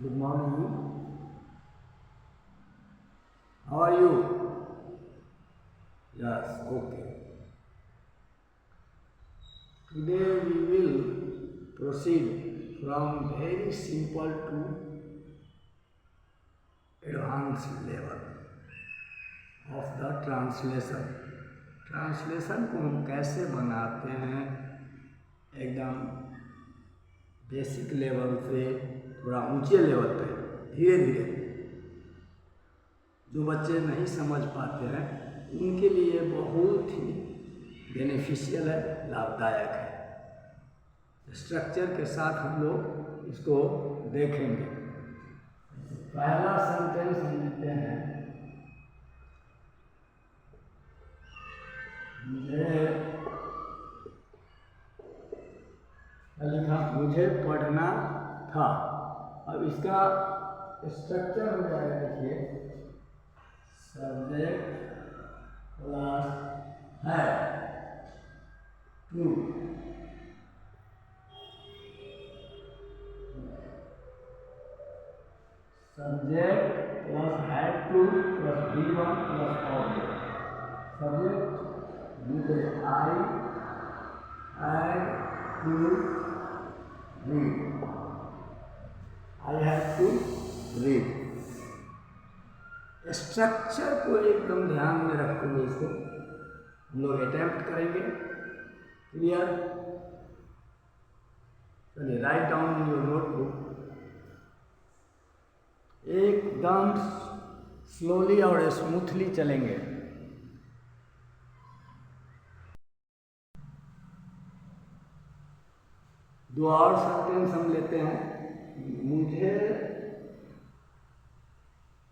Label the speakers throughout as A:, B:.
A: Good morning. How are you? Yes, okay. Today we will proceed from very simple to advanced level of the translation. Translation को हम कैसे बनाते हैं एकदम basic level से थोड़ा ऊंचे लेवल पे धीरे धीरे। जो बच्चे नहीं समझ पाते हैं उनके लिए बहुत ही बेनिफिशियल है, लाभदायक है। स्ट्रक्चर के साथ हम लोग इसको देखेंगे। पहला सेंटेंस हम लिखते हैं, मुझे पढ़ना था। अब इसका स्ट्रक्चर हो जाएगा, देखिए, सब्जेक्ट प्लस है to, subject plus had to plus V1 plus object. Subject मुझे I had to read, I had to read. Structure को एकदम ध्यान में रखते हुए इसको हम लोग अटेम्प्ट करेंगे। क्लियर? चलिए, write down in your notebook. एकदम स्लोली और स्मूथली चलेंगे। दो और सेंटेंस हम लेते हैं। मुझे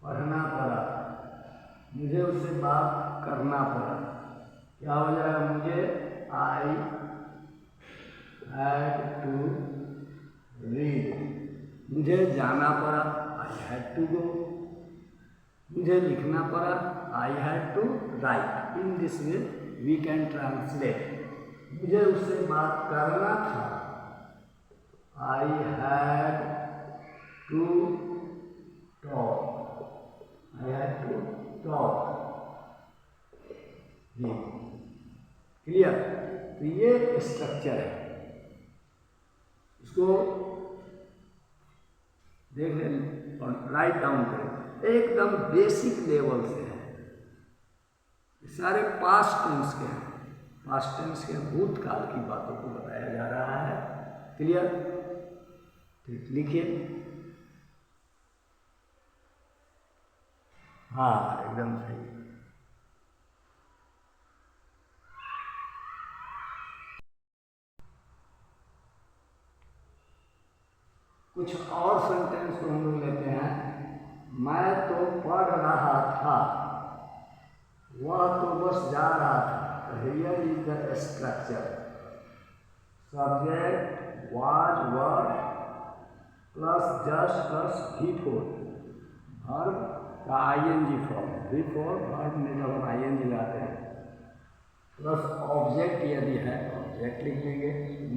A: पढ़ना पड़ा, मुझे उससे बात करना पड़ा। क्या हो जाएगा? मुझे आई हैड टू रीड, मुझे जाना पड़ा, आई हैड टू गो। मुझे लिखना पड़ा, I had to write. In this way we can translate. मुझे उससे बात करना था, I had to talk, I had to talk. Clear? तो ये स्ट्रक्चर है, इसको देख लें और राइट डाउन करें। एकदम बेसिक लेवल से है, सारे पास्ट टेंस के हैं। पास्ट टेंस के भूतकाल की बातों को बताया जा रहा है। क्लियर? ठीक, लिखिए। हाँ, एकदम सही। कुछ और सेंटेंस को हम लोग लेते हैं। मैं तो पढ़ रहा था, वह तो बस जा रहा था। Here is the structure. Subject was were plus just plus V4, verb का ING फॉर्म। V4 वर्ब में जब हम ING लगाते हैं प्लस ऑब्जेक्ट यदि है, ऑब्जेक्ट लिख लेंगे।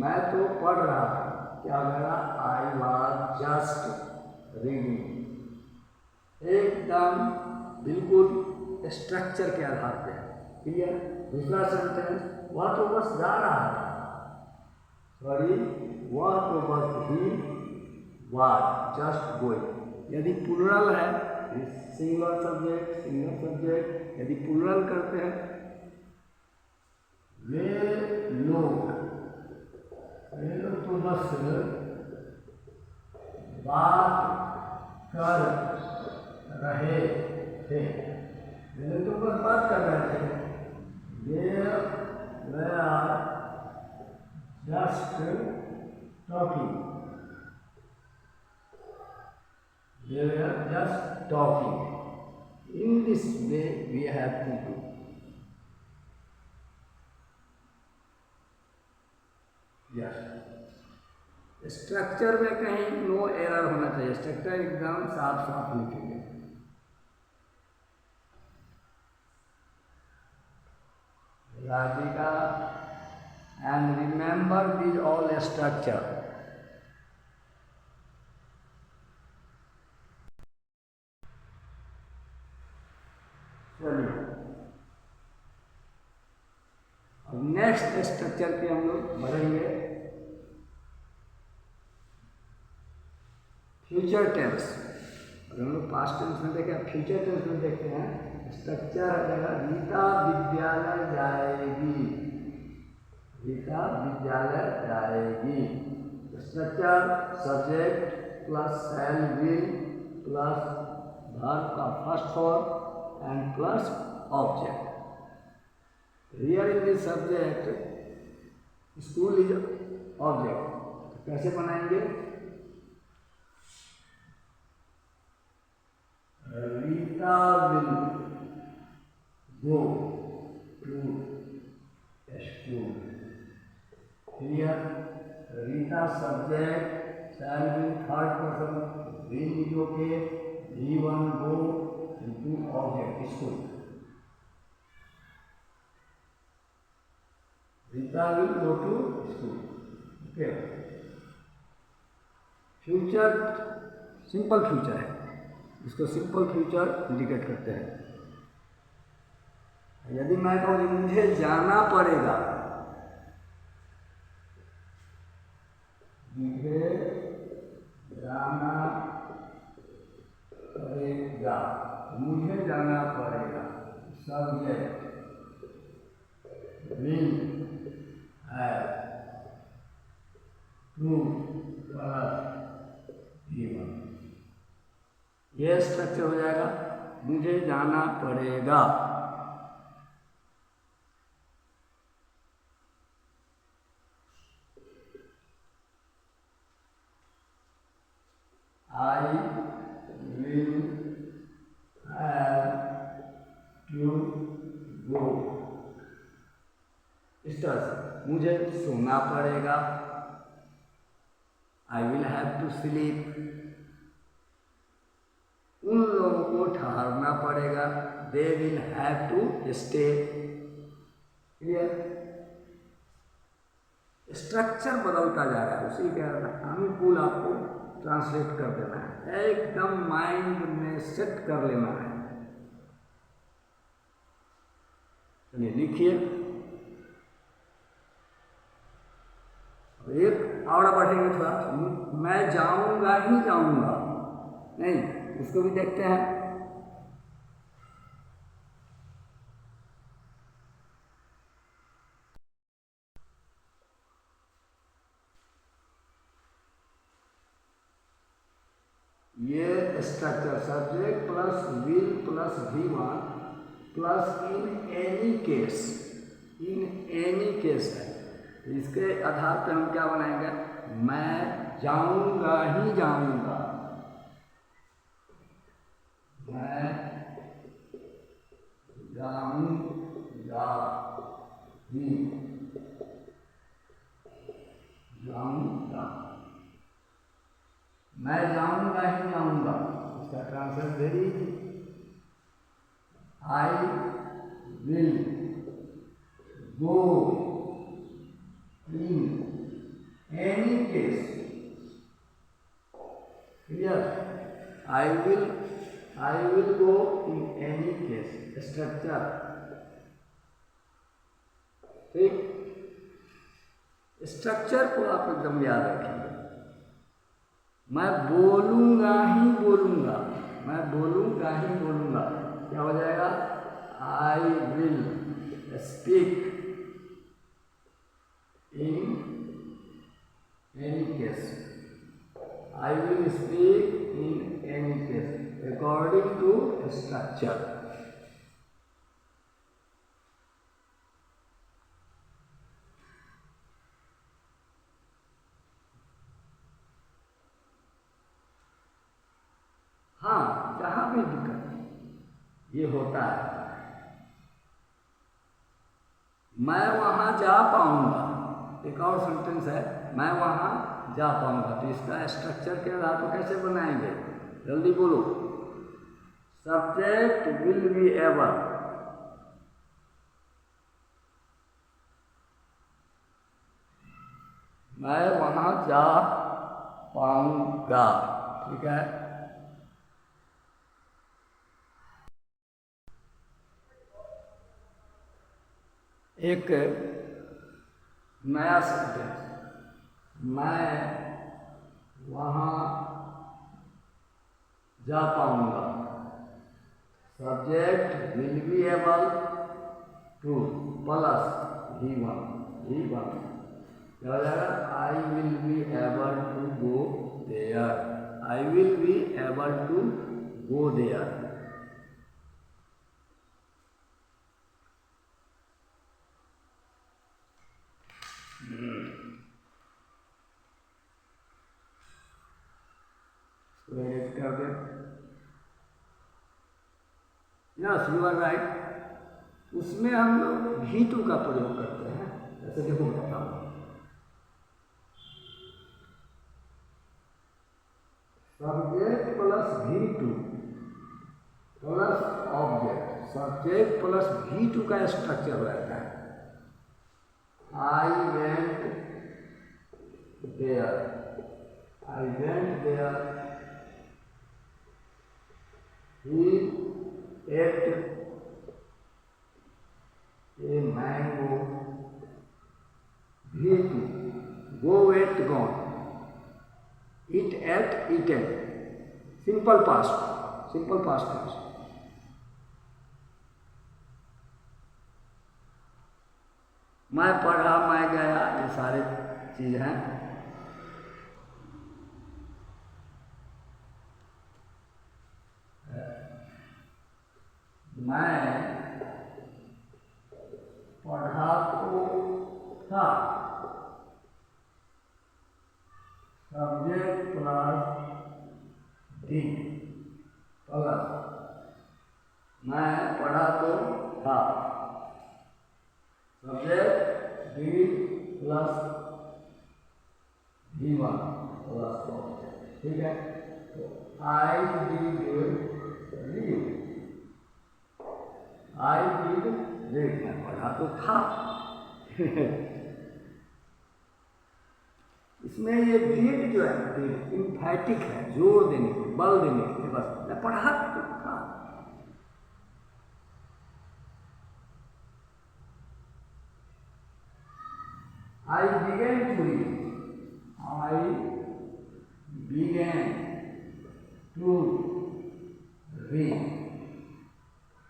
A: मैं तो पढ़ रहा था, क्या लगा? I was just reading. एकदम बिल्कुल स्ट्रक्चर के आधार पे है। क्लियर? दूसरा सेंटेंस, वह तो बस जा रहा था, सॉरी, वह तो बस ही वाज जस्ट गोइंग। यदि प्लूरल है, सिंगल सब्जेक्ट सिंगल सब्जेक्ट। यदि प्लूरल करते हैं, वे लोग तो बस बात कर रहे थे। वे तो बस बात कर रहे थे। We are just talking, they were just talking. In this way we have to do. Yes. Structure में कहीं नो एरर होना चाहिए। स्ट्रक्चर एकदम साफ साफ लिखेंगे। Radhika and remember this all structure. Next structure पे हम लोग बढ़ेंगे। फ्यूचर टेंस, अगर हम लोग पास्ट टेंस में देखें, फ्यूचर टेंस में देखते हैं, स्ट्रक्चर आ जाएगा रीता विद्यालय जाएगी, रीता विद्यालय जाएगी। Structure subject plus shall will plus verb का first form and plus object. Here in this subject school is object. कैसे बनाएंगे? Rita will go to school. Here Rita subject, shall will third person, will is okay, V1 go into object school. Rita will go to school. Okay. Future simple future है, इसको simple future indicate करते हैं। यदि मैं कहूँ मुझे जाना पड़ेगा, मुझे जाना पड़ेगा, मुझे जाना पड़ेगा, subject will have to plus V1। यह स्ट्रक्चर हो जाएगा, मुझे जाना पड़ेगा। I will have to go। इस तरह से मुझे सोना पड़ेगा, I will have to sleep। उन लोगों को ठहरना पड़ेगा, they will have to stay। Clear? Structure बदलता जा रहा है, उसी के अनुकूल आपको ट्रांसलेट कर देना है, एकदम माइंड में सेट कर लेना है। चलिए लिखिए, एक और बढ़ेंगे थोड़ा। मैं जाऊंगा ही जाऊंगा नहीं, उसको भी देखते हैं। ये structure subject plus will plus V1 plus in any case, in any case है। इसके आधार पर हम क्या बनाएंगे? मैं जाऊंगा ही जाऊंगा, मैं जाऊंगा ही जाऊंगा, मैं जाऊंगा ही जाऊंगा। इसका translate very easy, I will go in any case. Clear? I will go in any case structure. ठीक, स्ट्रक्चर को आप एकदम याद रखिए। मैं बोलूंगा ही बोलूंगा, मैं बोलूंगा ही बोलूंगा, क्या हो जाएगा? I will speak in any case, I will speak in any case according to structure. हाँ, जहां भी दिक्कत ये होता है, मैं वहां जा पाऊंगा। एक और सेंटेंस है, मैं वहां जा पाऊंगा, तो इसका स्ट्रक्चर के आधार पर कैसे बनाएंगे? जल्दी बोलो। सब्जेक्ट विल बी एबल, मैं वहां जा पाऊंगा। ठीक है, एक नया सेंटेंस, मैं वहाँ जा पाऊंगा। Subject will be able to plus V1 क्या हो जाएगा? I will be able to go there. I will be able to go there. Edit कर दे। Yes you are right. उसमें हम लोग V2 का प्रयोग करते हैं। जैसे देखो बताता हूँ, subject plus V2 plus object, subject plus V2 का स्ट्रक्चर रहता है। I went there, I went there, he ate a mango, V2, go ate gone, eat ate eaten, simple past tense। मैं पढ़ा, मैं गया, ये सारे चीज हैं। मैं पढ़ा तो था, सब्जेक्ट प्लस डी प्लस, मैं पढ़ा तो था, subject D plus V1 plus object. ठीक है, तो I did read, I did read, मैं पढ़ा तो था। इसमें ये डिड जो है डिड इम्फैटिक है, जोर देने के, बल देने के लिए। बस मैं पढ़ा तो था। I began to read, I began to read,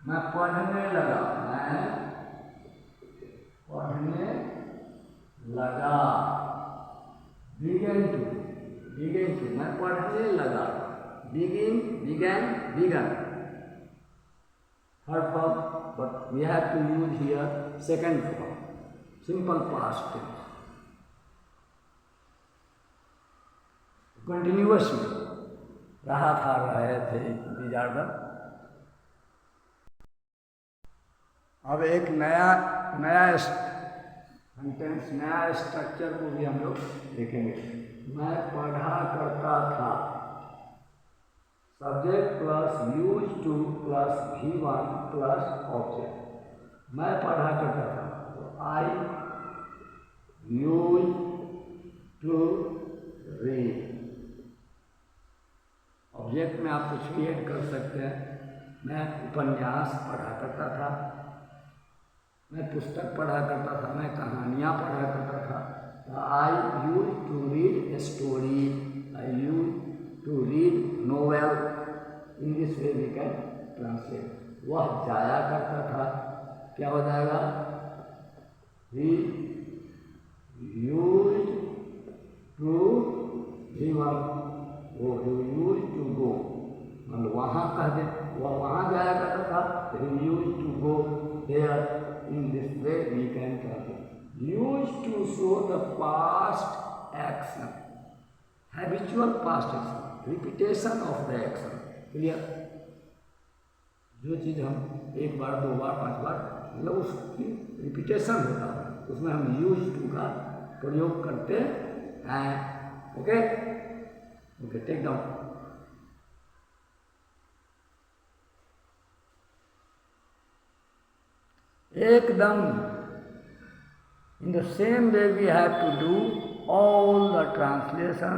A: मैं पढ़ने लगा, मैं पढ़ने लगा। बिगेन टू, मैं पढ़ने लगा। Begin, began, begun, third form, but we have to use here second form, simple past tense. Continuous में रहा था, रहे थे, दीज आर द। अब एक नया सेंटेंस, नया स्ट्रक्चर को भी हम लोग देखेंगे। मैं पढ़ा करता था, subject plus use to plus V1 plus object. मैं पढ़ा करता था, तो आई यूज टू रीड। ऑब्जेक्ट में आप कुछ भी ऐड कर सकते हैं। मैं उपन्यास पढ़ा करता था, मैं पुस्तक पढ़ा करता था, मैं कहानियाँ पढ़ा करता था। I used to read a story, I used to read novel. In this way we can translate. वह जाया करता था, क्या हो जाएगा? ही यूज टू V1, वो यूज टू गो, मतलब वहाँ कह दे, वह वहाँ जाया करता था, he used to go there. In this way we can translate. Used to show the past action, habitual past action, repetition of the action. Clear? जो चीज़ हम एक बार, दो बार, 5 बार, मतलब उसकी रिपीटेशन होता है, उसमें हम यूज टू का प्रयोग करते हैं। Okay, take down. एकदम in the same way we have to do all the translation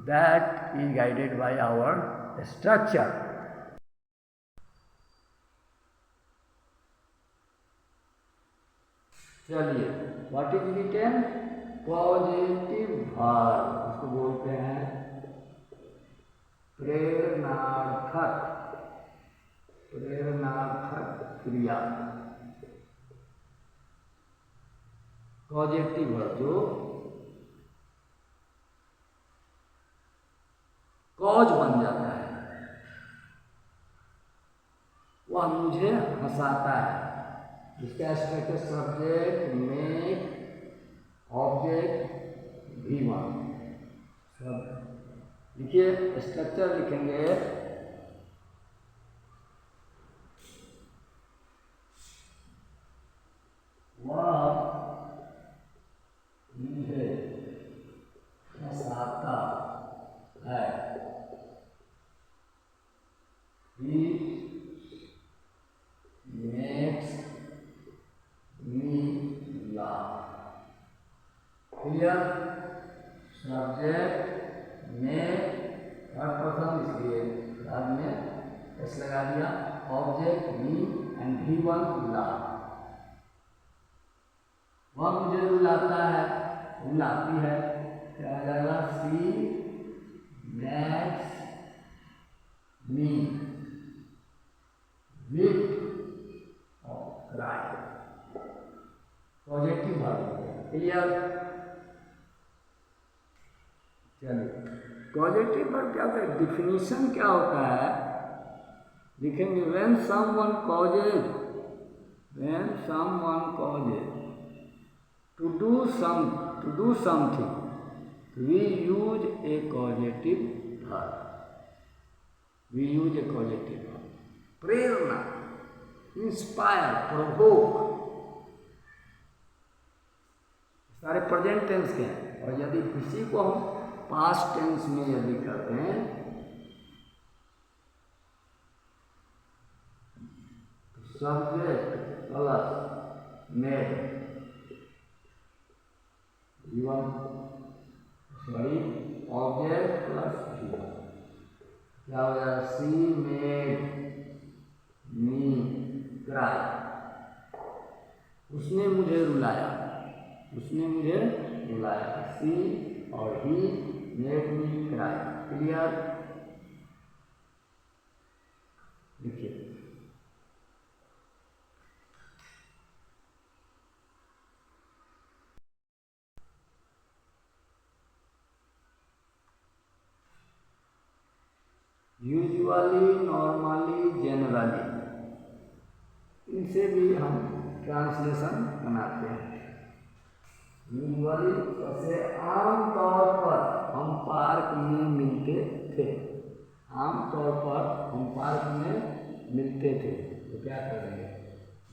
A: that is guided by our structure. चलिए what is written? Positive verb, उसको बोलते हैं प्रेरणार्थक, प्रेरणार्थक क्रिया। पॉजिटिव वर्ब जो कॉज बन जाता है, वह मुझे हंसाता है। इसका structure subject, make, object, V1। सब लिखिए, स्ट्रक्चर लिखेंगे वह मुझे हंसाता है, He makes me laugh। Clear? Subject में थर्ड पर्सन, इसलिए बाद में एस लगा दिया। Object me and V1 laugh. वह मुझे रुलाता है, रुलाती है, क्या आ जाएगा? सी मैक्स मी वीक और क्राई। Positive verb. क्लियर? चलिए, पॉजिटिव वर्ब क्या होता है? डिफिनीशन क्या होता है लिखेंगे, when someone causes, when someone causes to do something we use a causative verb, we use a causative verb. प्रेरणा, इंस्पायर, प्रोवोक, सारे प्रेजेंट टेंस के हैं। और यदि किसी को हम पास्ट टेंस में यदि करते हैं तो subject plus made, sorry object plus V1, क्या हो जाएगा? सी मेड मी क्राई। उसने मुझे रुलाया, उसने मुझे रुलाया। सी और he made me cry. Clear? देखिए, यूजुअली, नॉर्मली, जनरली, इनसे भी हम ट्रांसलेशन बनाते हैं। यूजुअली जैसे आमतौर पर हम पार्क में मिलते थे, आमतौर पर हम पार्क में मिलते थे, तो क्या करेंगे?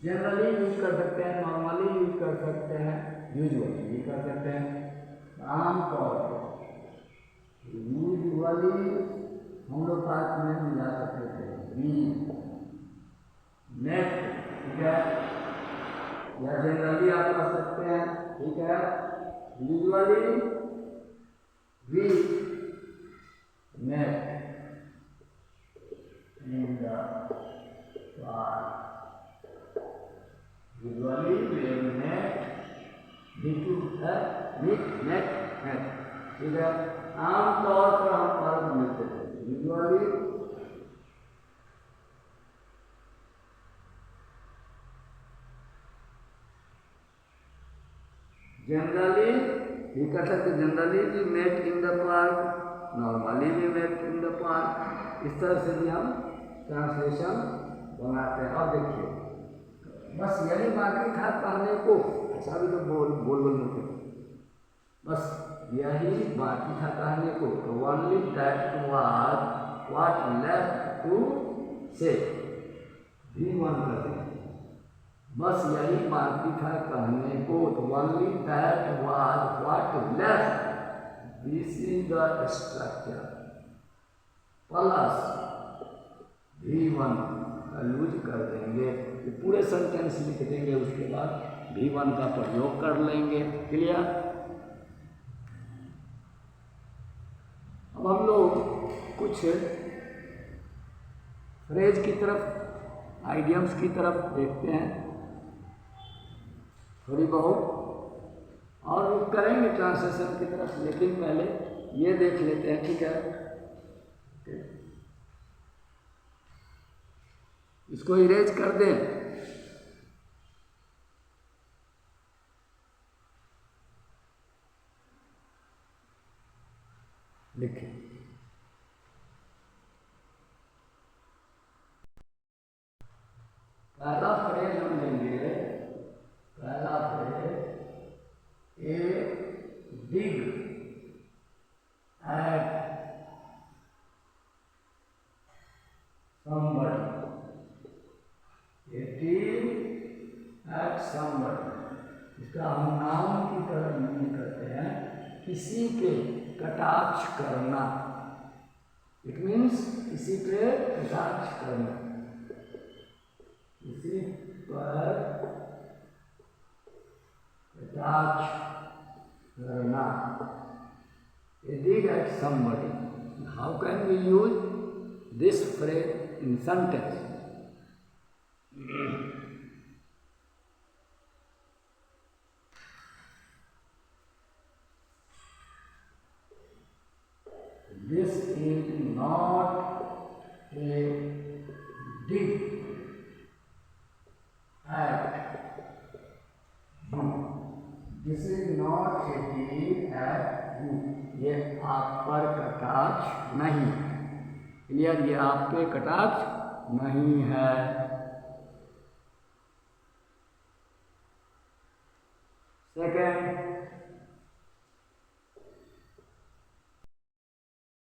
A: जनरली यूज कर सकते हैं, नॉर्मली यूज कर सकते हैं, यूजुअली भी कर सकते हैं। आमतौर पर यूजुअली हम लोग पार्क में मिला करते थे। नेक्स्ट, ठीक है, या जनरली आप कर सकते हैं, ठीक है। Usually we met in the park, usually we met, नेट, ठीक है। आमतौर पर हम पार्क में मिलते थे, यूजुअली जनरली भी कर सकते, जनरली भी met in the park, normally भी मेट इन द पार्क। इस तरह से भी हम ट्रांसलेशन बनाते हैं। अब देखिए, बस यही बाकी था कहने को, ऐसा भी तो बोल लेते, बस यही बाकी था कहने को। तो only that was what left to say, V1 कर दें। बस यही बाकी था कहने को, तो only that was what left, this is the structure, plus V1 का यूज कर देंगे। ये पूरे सेंटेंस लिख देंगे, उसके बाद V1 का प्रयोग कर लेंगे। क्लियर? अब हम लोग कुछ फ्रेज की तरफ, आइडियम्स की तरफ देखते हैं थोड़ी बहुत। और वो करेंगे ट्रांसलेशन की तरफ, लेकिन पहले ये देख लेते हैं, ठीक है। इसको इरेज कर दें। लिखें, पहला फ्रेज हम लेंगे, पहला phrase A dig at somebody, a dig at somebody, इसका हम नाम की तरह मीन करते हैं, किसी पे कटाक्ष करना। इट मीन्स किसी पे कटाक्ष करना, किसी पर कटाक्ष करना। A dig at somebody. How can we use this phrase in sentence? This is not a dig at you. This is not a dig at you. ये आप पर कटाक्ष नहीं है। क्लियर, ये आप पे कटाक्ष नहीं है। सेकेंड,